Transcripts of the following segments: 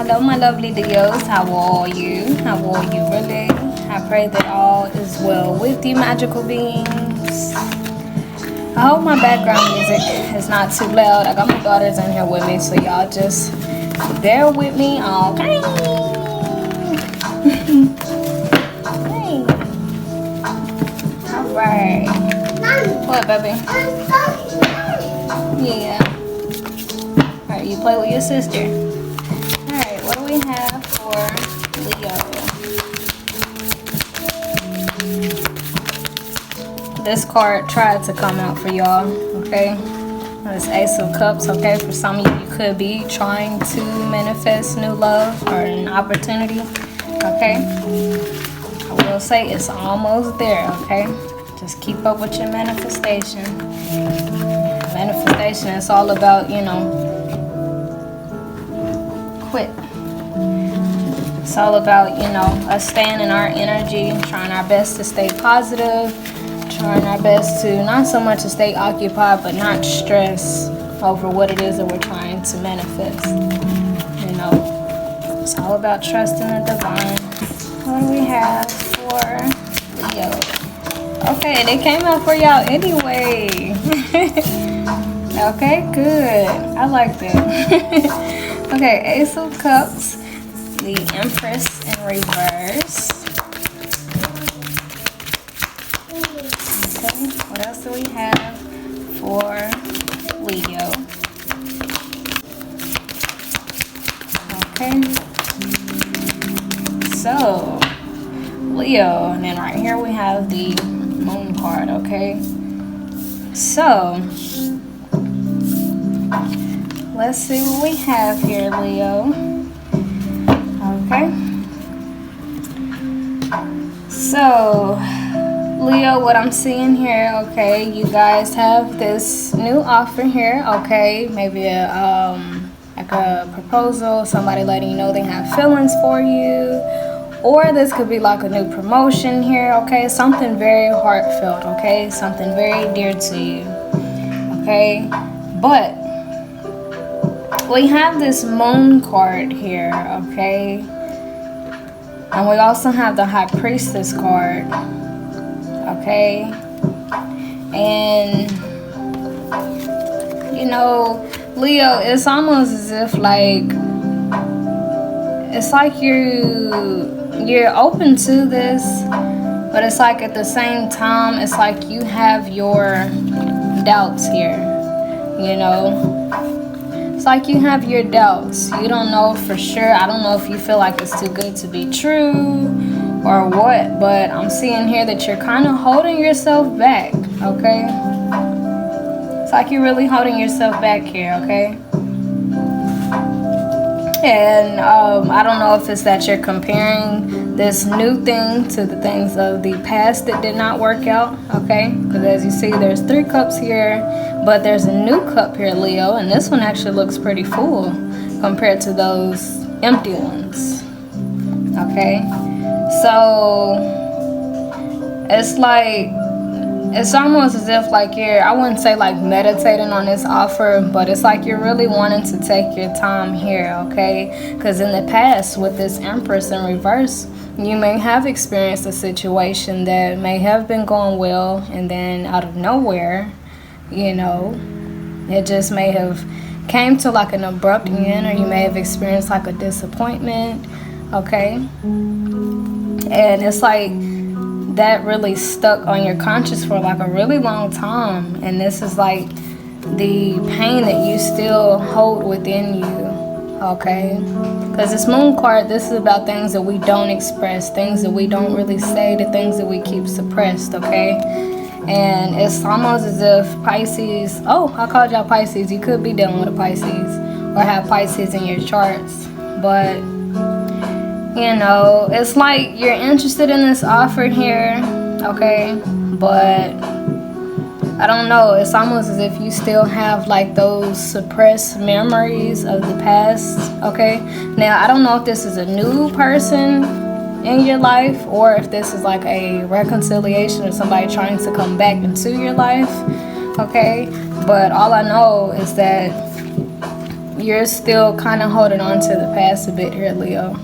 Hello, my lovely Leos. How are you? How are you really? I pray that all is well with you, magical beings. I hope my background music is not too loud. I got my daughters in here with me, so y'all just bear with me, okay? Hey. All right. What, baby? Yeah. All right, you play with your sister. All right, what do we have for Leo? This card tried to come out for y'all, okay? This Ace of Cups, okay? For some of you could be trying to manifest new love or an opportunity, okay? I will say it's almost there, okay? Just keep up with your manifestation. Manifestation is all about, you know, quit. It's all about, you know, us staying in our energy, trying our best to stay positive, trying our best to not so much to stay occupied, but not stress over what it is that we're trying to manifest. You know, it's all about trusting the divine. What do we have for Leo? Okay, they came out for y'all anyway. Okay, good. I like that. Okay, Ace of Cups, the Empress in reverse. Okay, what else do we have for Leo? Okay, so Leo, and then right here we have the Moon card, okay? So, let's see what we have here, Leo. Okay. So, Leo, what I'm seeing here, okay, you guys have this new offer here, okay? Maybe like a proposal, somebody letting you know they have feelings for you. Or this could be like a new promotion here, okay? Something very heartfelt, okay? Something very dear to you, okay? But we have this Moon card here, okay? And we also have the High Priestess card, okay? And, you know, Leo, it's almost as if like, it's like you're open to this, but it's like at the same time, it's like you have your doubts here, you know? It's like you have your doubts. You don't know for sure. I don't know if you feel like it's too good to be true or what, but I'm seeing here that you're kind of holding yourself back, okay? It's like you're really holding yourself back here, okay? And I don't know if it's that you're comparing this new thing to the things of the past that did not work out, okay? Because as you see, there's 3 cups here, but there's a new cup here, Leo, and this one actually looks pretty full compared to those empty ones, okay? So it's like, it's almost as if like you're, I wouldn't say like meditating on this offer, but it's like you're really wanting to take your time here, okay? Because in the past with this Empress in reverse, you may have experienced a situation that may have been going well, and then out of nowhere, you know, it just may have came to like an abrupt end, or you may have experienced like a disappointment, okay? And it's like that really stuck on your conscience for like a really long time, and this is like the pain that you still hold within you, okay? Because this Moon card, this is about things that we don't express, things that we don't really say, the things that we keep suppressed, okay? And it's almost as if Pisces, oh, I called y'all Pisces, you could be dealing with a Pisces or have Pisces in your charts, but you know, it's like you're interested in this offer here, okay? But I don't know, it's almost as if you still have like those suppressed memories of the past, okay? Now, I don't know if this is a new person in your life, or if this is like a reconciliation or somebody trying to come back into your life, okay? But all I know is that you're still kind of holding on to the past a bit here, Leo.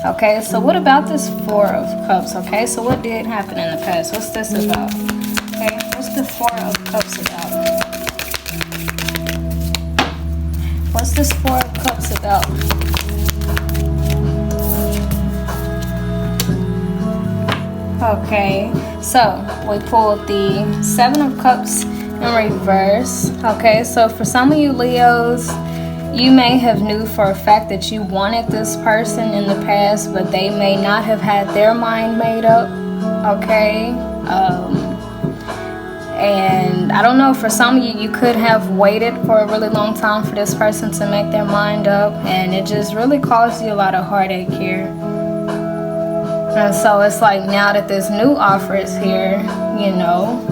Okay, so what about this Four of Cups? Okay, so what did happen in the past? What's this about? Okay, what's the Four of Cups about? What's this Four of Cups about? Okay, so we pulled the Seven of Cups in reverse. Okay, so for some of you Leos, you may have knew for a fact that you wanted this person in the past, but they may not have had their mind made up. Okay, and I don't know, for some of you, you could have waited for a really long time for this person to make their mind up, and it just really caused you a lot of heartache here. And so it's like now that this new offer is here, you know,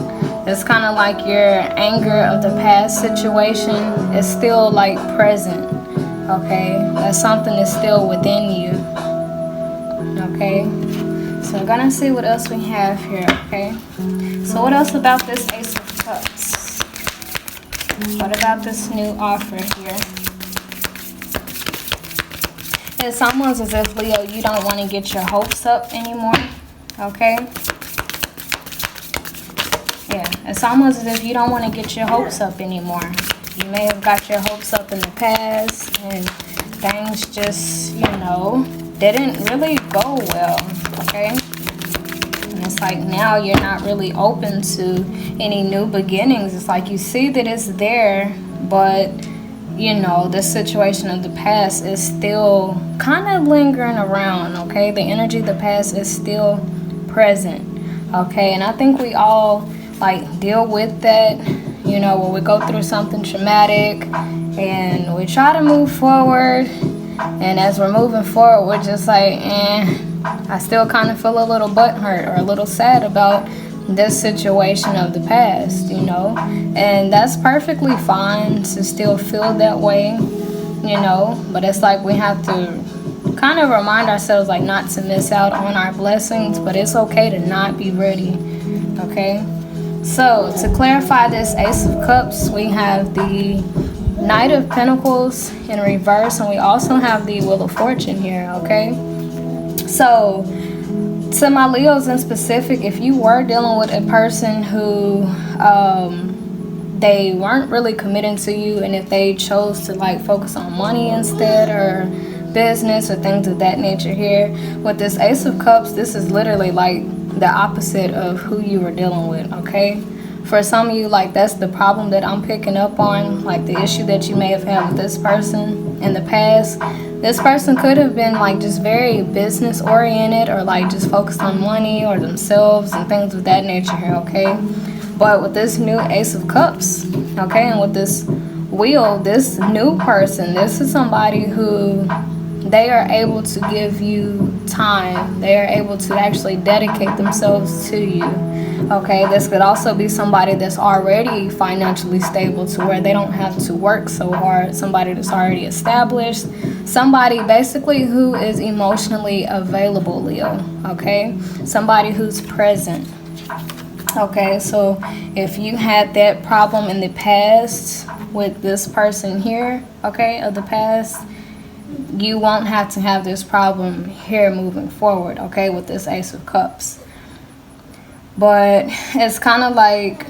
it's kind of like your anger of the past situation is still like present. Okay, that's something that's still within you. Okay, so we're gonna see what else we have here. Okay, so what else about this Ace of Cups? What about this new offer here? It's almost as if, Leo, you don't want to get your hopes up anymore. Okay, yeah, it's almost as if you don't want to get your hopes up anymore. You may have got your hopes up in the past and things just, you know, didn't really go well, okay? And it's like now you're not really open to any new beginnings. It's like you see that it's there, but, you know, the situation of the past is still kind of lingering around, okay? The energy of the past is still present, okay? And I think we all like deal with that, you know, when we go through something traumatic and we try to move forward, and as we're moving forward we're just like, I still kind of feel a little butthurt or a little sad about this situation of the past, you know, and that's perfectly fine to still feel that way, you know, but it's like we have to kind of remind ourselves like not to miss out on our blessings, but it's okay to not be ready, okay? So to clarify this Ace of Cups, we have the Knight of Pentacles in reverse, and we also have the Wheel of Fortune here, okay? So to my Leos in specific, if you were dealing with a person who they weren't really committing to you, and if they chose to like focus on money instead or business or things of that nature here, with this Ace of Cups, this is literally like the opposite of who you were dealing with, okay? For some of you, like that's the problem that I'm picking up on, like the issue that you may have had with this person in the past. This person could have been like just very business oriented or like just focused on money or themselves and things of that nature here, okay? But with this new Ace of Cups, okay, and with this wheel, this new person, this is somebody who they are able to give you time. They are able to actually dedicate themselves to you, okay? This could also be somebody that's already financially stable to where they don't have to work so hard. Somebody that's already established. Somebody basically who is emotionally available, Leo, okay? Somebody who's present. Okay, so if you had that problem in the past with this person here, okay, of the past, you won't have to have this problem here moving forward, okay, with this Ace of Cups. But it's kind of like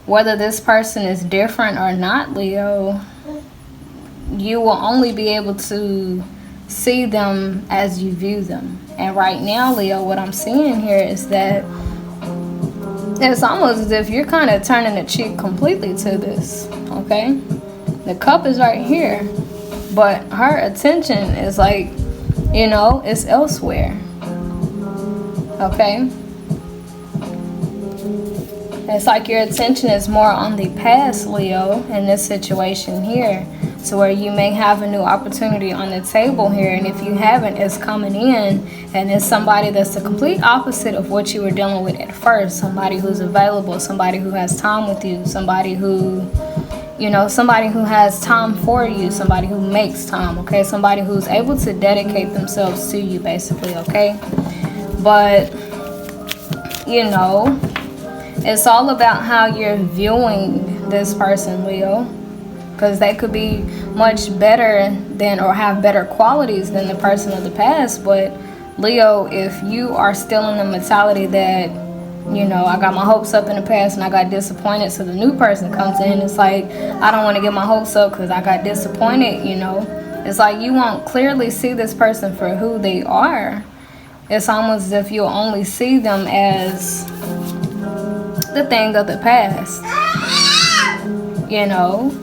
whether this person is different or not, Leo, you will only be able to see them as you view them. And right now, Leo, what I'm seeing here is that it's almost as if you're kind of turning the cheek completely to this, okay? The cup is right here, but her attention is like, you know, it's elsewhere, okay? It's like your attention is more on the past, Leo, in this situation here, to where you may have a new opportunity on the table here, and if you haven't, it's coming in, and it's somebody that's the complete opposite of what you were dealing with at first. Somebody who's available, somebody who has time with you, somebody who, you know, somebody who has time for you, somebody who makes time, okay? Somebody who's able to dedicate themselves to you, basically, okay? But, you know, it's all about how you're viewing this person, Leo. because they could be much better than, or have better qualities than the person of the past. But Leo, if you are still in the mentality that, you know, I got my hopes up in the past and I got disappointed, so the new person comes in, it's like, I don't want to get my hopes up because I got disappointed, you know. It's like you won't clearly see this person for who they are. It's almost as if you'll only see them as the thing of the past, you know.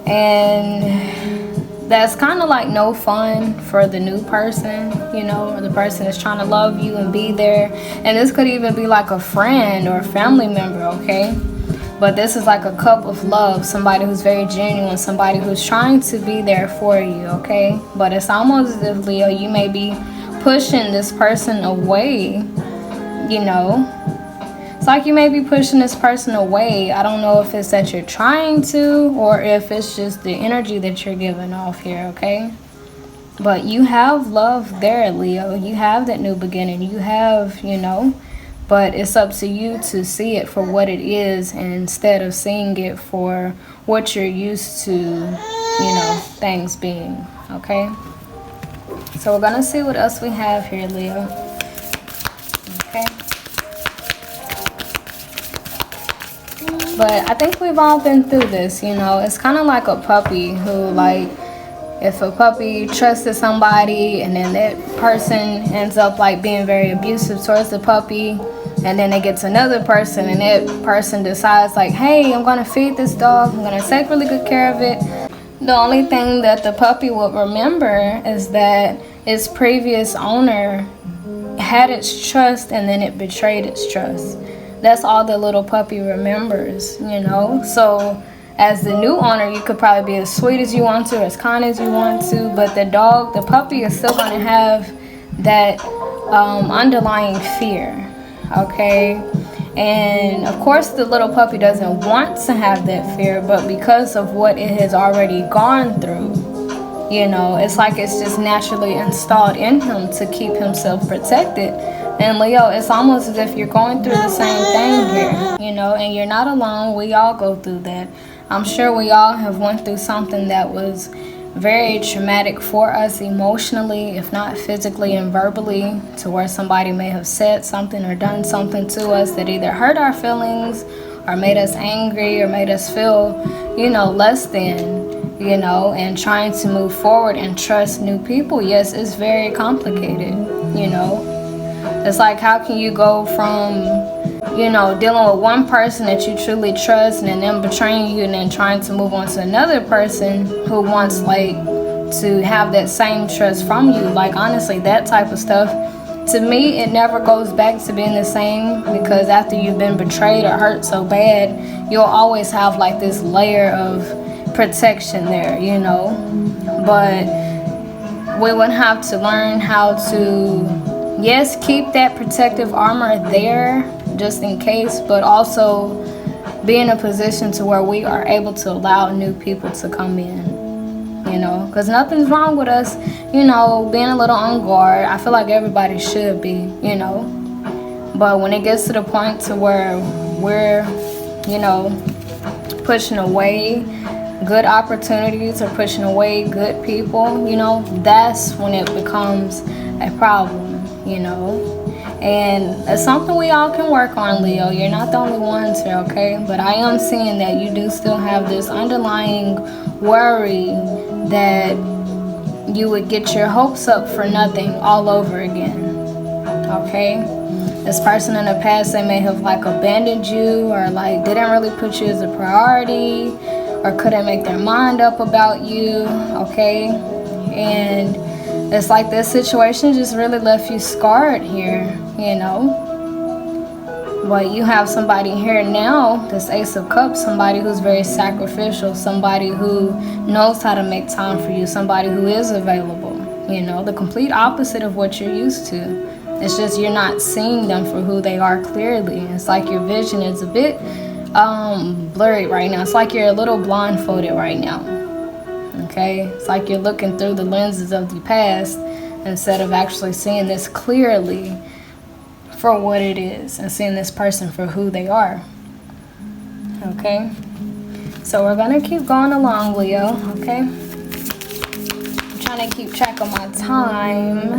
And that's kind of like no fun for the new person, you know, or the person that's trying to love you and be there. And this could even be like a friend or a family member, okay? But this is like a cup of love, somebody who's very genuine, somebody who's trying to be there for you, okay? But it's almost as if, Leo, you may be pushing this person away, you know. It's like you may be pushing this person away. I don't know if it's that you're trying to, or if it's just the energy that you're giving off here, okay? But you have love there, Leo. You have that new beginning. You have, you know, but it's up to you to see it for what it is, instead of seeing it for what you're used to, you know, things being, okay? So we're gonna see what else we have here, Leo. Okay. But I think we've all been through this, you know. It's kind of like a puppy who, like, if a puppy trusted somebody and then that person ends up like being very abusive towards the puppy, and then they get to another person and that person decides like, hey, I'm gonna feed this dog, I'm gonna take really good care of it. The only thing that the puppy would remember is that its previous owner had its trust and then it betrayed its trust. That's all the little puppy remembers, you know. So as the new owner, you could probably be as sweet as you want to, as kind as you want to, but the dog, the puppy, is still going to have that underlying fear, okay? And of course the little puppy doesn't want to have that fear, but because of what it has already gone through, you know, it's like it's just naturally installed in him to keep himself protected. And Leo, it's almost as if you're going through the same thing here, you know, and you're not alone. We all go through that. I'm sure we all have went through something that was very traumatic for us emotionally, if not physically and verbally, to where somebody may have said something or done something to us that either hurt our feelings or made us angry or made us feel, you know, less than, you know. And trying to move forward and trust new people, yes, it's very complicated, you know. It's like, how can you go from, you know, dealing with one person that you truly trust and then them betraying you and then trying to move on to another person who wants, like, to have that same trust from you. Like, honestly, that type of stuff, to me, it never goes back to being the same, because after you've been betrayed or hurt so bad, you'll always have, like, this layer of protection there, you know. But we would have to learn how to, yes, keep that protective armor there just in case, but also be in a position to where we are able to allow new people to come in, you know, because nothing's wrong with us, you know, being a little on guard. I feel like everybody should be, you know, but when it gets to the point to where we're, you know, pushing away good opportunities or pushing away good people, you know, that's when it becomes a problem, you know. And it's something we all can work on, Leo. You're not the only ones here, okay? But I am seeing that you do still have this underlying worry that you would get your hopes up for nothing all over again, okay? This person in the past, they may have like abandoned you, or like didn't really put you as a priority, or couldn't make their mind up about you, okay? And it's like this situation just really left you scarred here, you know. But you have somebody here now, this Ace of Cups, somebody who's very sacrificial, somebody who knows how to make time for you, somebody who is available, you know, the complete opposite of what you're used to. It's just you're not seeing them for who they are clearly. It's like your vision is a bit blurry right now. It's like you're a little blindfolded right now. Okay, it's like you're looking through the lenses of the past instead of actually seeing this clearly for what it is and seeing this person for who they are. Okay, So we're gonna keep going along, Leo, okay? I'm trying to keep track of my time.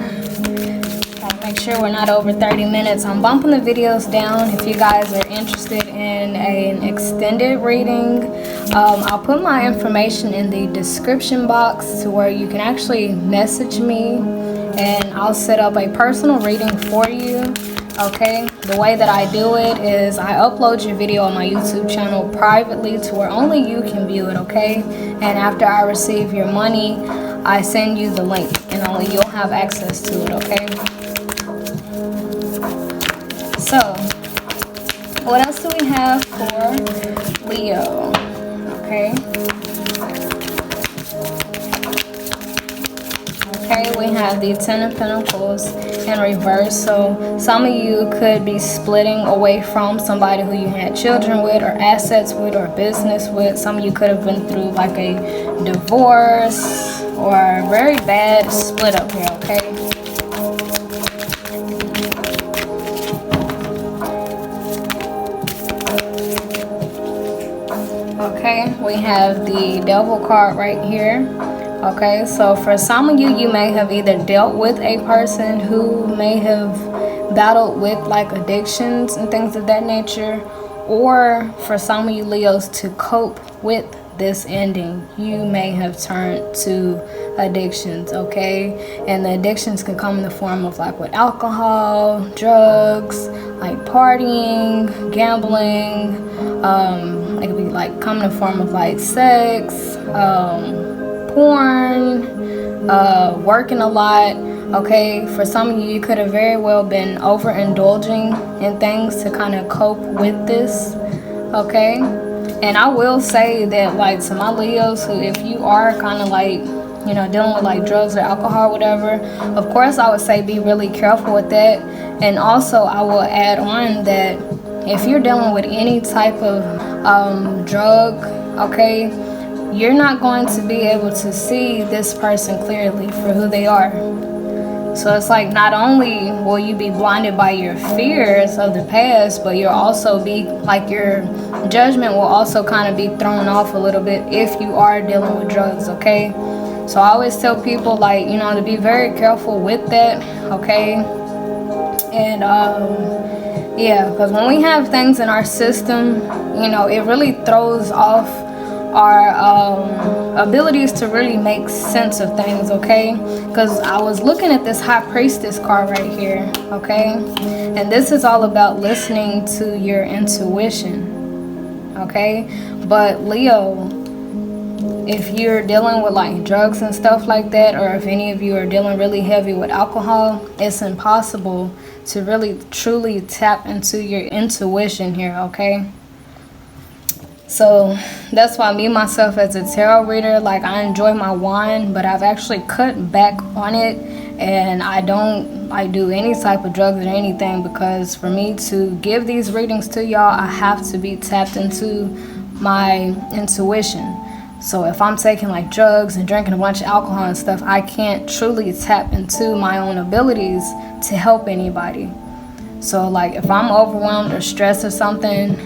Gotta make sure we're not over 30 minutes. I'm bumping the videos down if you guys are interested in an extended reading. I'll put my information in the description box to where you can actually message me and I'll set up a personal reading for you. Okay, the way that I do it is I upload your video on my YouTube channel privately to where only you can view it, okay? And after I receive your money, I send you the link and only you'll have access to it, okay? So, what else do we have for Leo? Okay. Okay, we have the Ten of Pentacles in reverse. So some of you could be splitting away from somebody who you had children with or assets with or business with. Some of you could have been through like a divorce or a very bad split up here, okay? Okay, we have the Devil card right here. Okay, so for some of you, you may have either dealt with a person who may have battled with like addictions and things of that nature, or for some of you Leos to cope with this ending, you may have turned to addictions, okay? And the addictions can come in the form of like with alcohol, drugs, like partying, gambling. It could be like come in the form of like sex, porn, working a lot. Okay, for some of you, you could have very well been overindulging in things to kind of cope with this. Okay, and I will say that like to my Leos, who if you are kind of like, you know, dealing with like drugs or alcohol or whatever, of course I would say be really careful with that. And also I will add on that if you're dealing with any type of drug, okay, you're not going to be able to see this person clearly for who they are. So it's like not only will you be blinded by your fears of the past, but you'll also be like your judgment will also kind of be thrown off a little bit if you are dealing with drugs, okay? So I always tell people like, you know, to be very careful with that, okay? And yeah, because when we have things in our system, you know, it really throws off our abilities to really make sense of things, okay? Because I was looking at this High Priestess card right here, okay? And this is all about listening to your intuition, okay? But Leo, if you're dealing with like drugs and stuff like that, or if any of you are dealing really heavy with alcohol, it's impossible to really truly tap into your intuition here, okay? So that's why me myself as a tarot reader, like I enjoy my wand, but I've actually cut back on it, and I don't like do any type of drugs or anything, because for me to give these readings to y'all, I have to be tapped into my intuition. So if I'm taking like drugs and drinking a bunch of alcohol and stuff, I can't truly tap into my own abilities to help anybody. So like if I'm overwhelmed or stressed or something,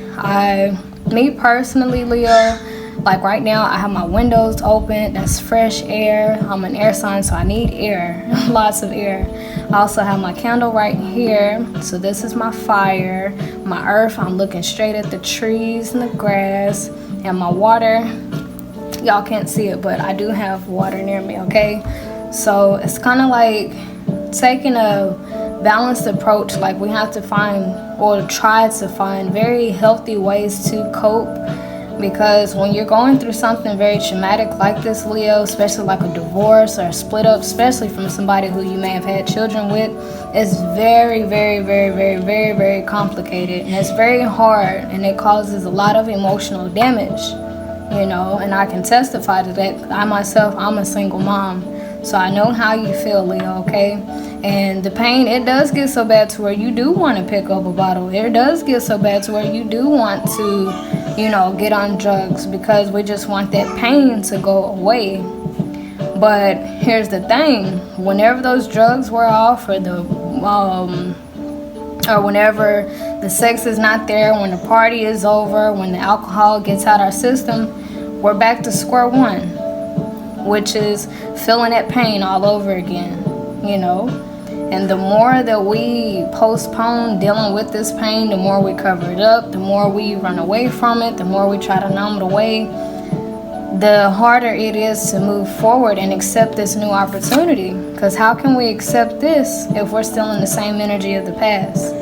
me personally, Leo, like right now I have my windows open. That's fresh air. I'm an air sign, so I need air. Lots of air. I also have my candle right here. So this is my fire. My earth, I'm looking straight at the trees and the grass. And my water, y'all can't see it, but I do have water near me, okay? So it's kind of like taking a balanced approach. Like we have to find or try to find very healthy ways to cope, because when you're going through something very traumatic like this, Leo, especially like a divorce or a split up, especially from somebody who you may have had children with, it's very, very, very, very, very, very complicated, and it's very hard, and it causes a lot of emotional damage, you know. And I can testify to that. I myself, I'm a single mom, so I know how you feel, Leo, okay? And the pain, it does get so bad to where you do want to pick up a bottle. It does get so bad to where you do want to, you know, get on drugs, because we just want that pain to go away. But here's the thing, whenever those drugs wear off, or whenever the sex is not there, when the party is over, when the alcohol gets out our system, we're back to square one, which is feeling that pain all over again, you know. And the more that we postpone dealing with this pain, the more we cover it up, the more we run away from it, the more we try to numb it away, the harder it is to move forward and accept this new opportunity. Because how can we accept this if we're still in the same energy of the past?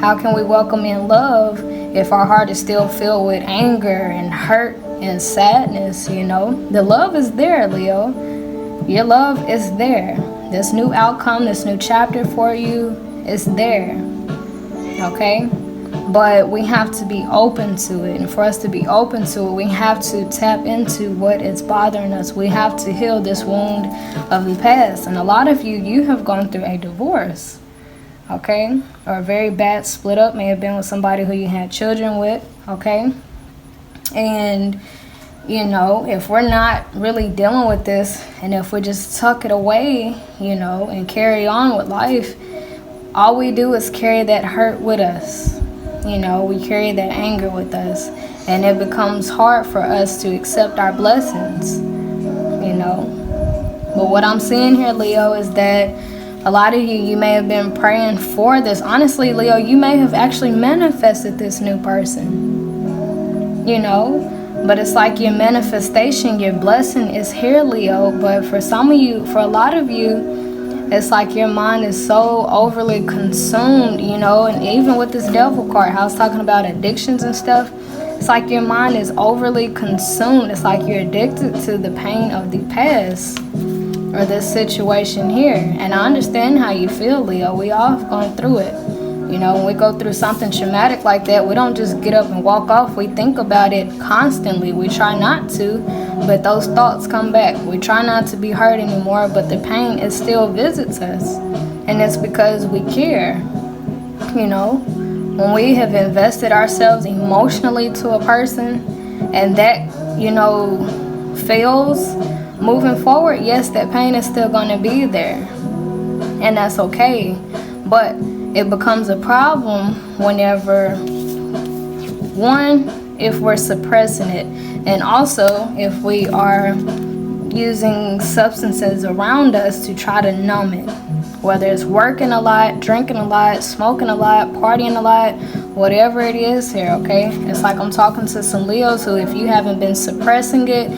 How can we welcome in love if our heart is still filled with anger and hurt and sadness, you know? The love is there, Leo. Your love is there. This new outcome, this new chapter for you is there. Okay? But we have to be open to it. And for us to be open to it, we have to tap into what is bothering us. We have to heal this wound of the past. And a lot of you have gone through a divorce. Okay? Or a very bad split up. May have been with somebody who you had children with. Okay? And, you know, if we're not really dealing with this, and if we just tuck it away, you know, and carry on with life, all we do is carry that hurt with us. You know, we carry that anger with us, and it becomes hard for us to accept our blessings, you know. But what I'm seeing here, Leo, is that a lot of you may have been praying for this. Honestly, Leo, you may have actually manifested this new person, you know. But it's like your manifestation, your blessing is here, Leo. But for some of you, for a lot of you, it's like your mind is so overly consumed, you know. And even with this devil card, how I was talking about addictions and stuff, it's like your mind is overly consumed. It's like you're addicted to the pain of the past or this situation here. And I understand how you feel, Leo. We all have gone through it. You know, when we go through something traumatic like that, we don't just get up and walk off. We think about it constantly. We try not to, but those thoughts come back. We try not to be hurt anymore, but the pain, it still visits us. And it's because we care. You know, when we have invested ourselves emotionally to a person and that, you know, fails, moving forward, yes, that pain is still going to be there. And that's okay. But it becomes a problem whenever, one, if we're suppressing it, and also if we are using substances around us to try to numb it. Whether it's working a lot, drinking a lot, smoking a lot, partying a lot, whatever it is here, okay? It's like I'm talking to some Leos who, if you haven't been suppressing it,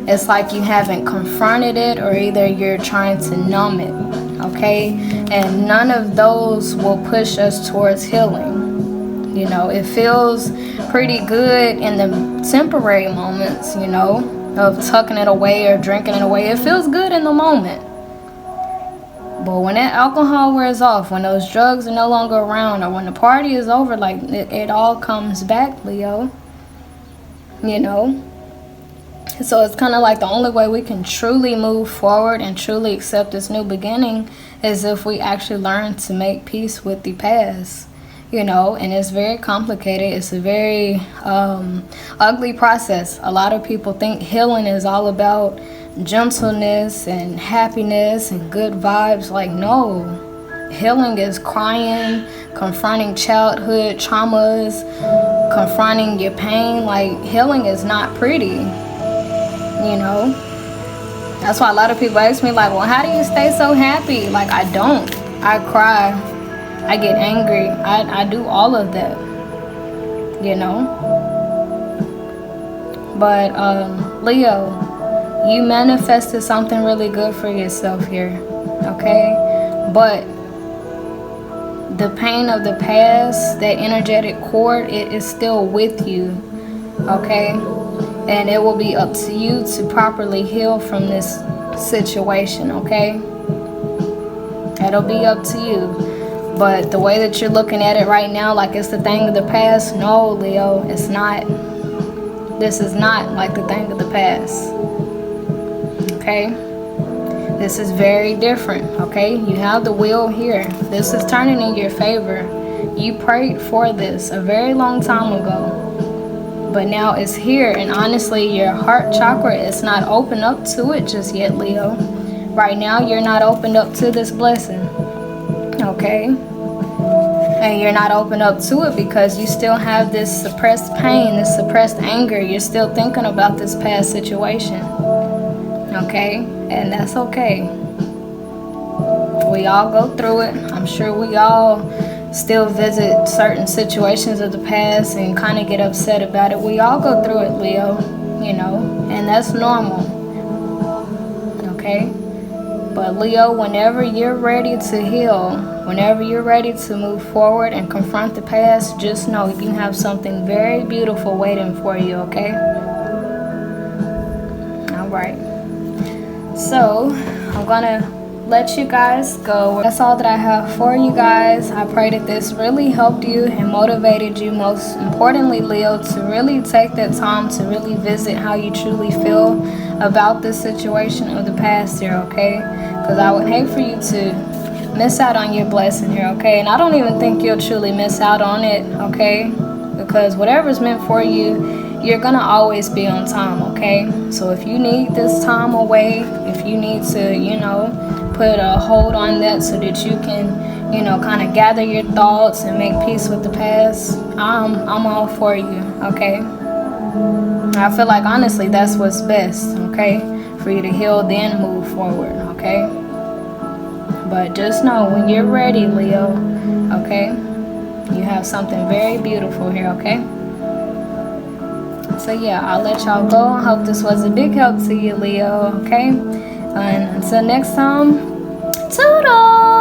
it's like you haven't confronted it, or either you're trying to numb it. Okay, and none of those will push us towards healing. You know, it feels pretty good in the temporary moments, you know, of tucking it away or drinking it away. It feels good in the moment. But when that alcohol wears off, when those drugs are no longer around, or when the party is over, like it all comes back, Leo. You know? So it's kind of like the only way we can truly move forward and truly accept this new beginning is if we actually learn to make peace with the past, you know. And it's very complicated. It's a very ugly process. A lot of people think healing is all about gentleness and happiness and good vibes. Like, no. Healing is crying, confronting childhood traumas, confronting your pain. Like, healing is not pretty. You know, that's why a lot of people ask me, like, well, how do you stay so happy? Like, I don't. I cry. I get angry. I do all of that, you know. But Leo, you manifested something really good for yourself here, okay? But the pain of the past, that energetic cord, it is still with you, okay? And it will be up to you to properly heal from this situation, okay? It'll be up to you. But the way that you're looking at it right now, like it's the thing of the past, no, Leo, it's not. This is not like the thing of the past, okay? This is very different, okay? You have the wheel here. This is turning in your favor. You prayed for this a very long time ago. But now it's here, and honestly, your heart chakra is not open up to it just yet, Leo. Right now, you're not opened up to this blessing, okay? and you're not open up to it because you still have this suppressed pain, this suppressed anger. You're still thinking about this past situation. Okay? And that's okay. We all go through it. I'm sure we all still visit certain situations of the past and kind of get upset about it. We all go through it, Leo, you know, and that's normal. Okay? But Leo, whenever you're ready to heal, whenever you're ready to move forward and confront the past, just know you have something very beautiful waiting for you, okay? Alright. So, I'm gonna let you guys go. That's all that I have for you guys. I pray that this really helped you and motivated you, most importantly, Leo, to really take that time to really visit how you truly feel about this situation of the past here, okay? Because I would hate for you to miss out on your blessing here, okay? And I don't even think you'll truly miss out on it, okay? Because whatever's meant for you, you're gonna always be on time, okay? So if you need this time away, if you need to, you know, put a hold on that so that you can, you know, kind of gather your thoughts and make peace with the past, I'm all for you, okay? I feel like honestly that's what's best, okay? For you to heal, then move forward, okay? But just know when you're ready, Leo, okay? You have something very beautiful here, okay? So yeah, I'll let y'all go. I hope this was a big help to you, Leo, okay? And until next time, toodles!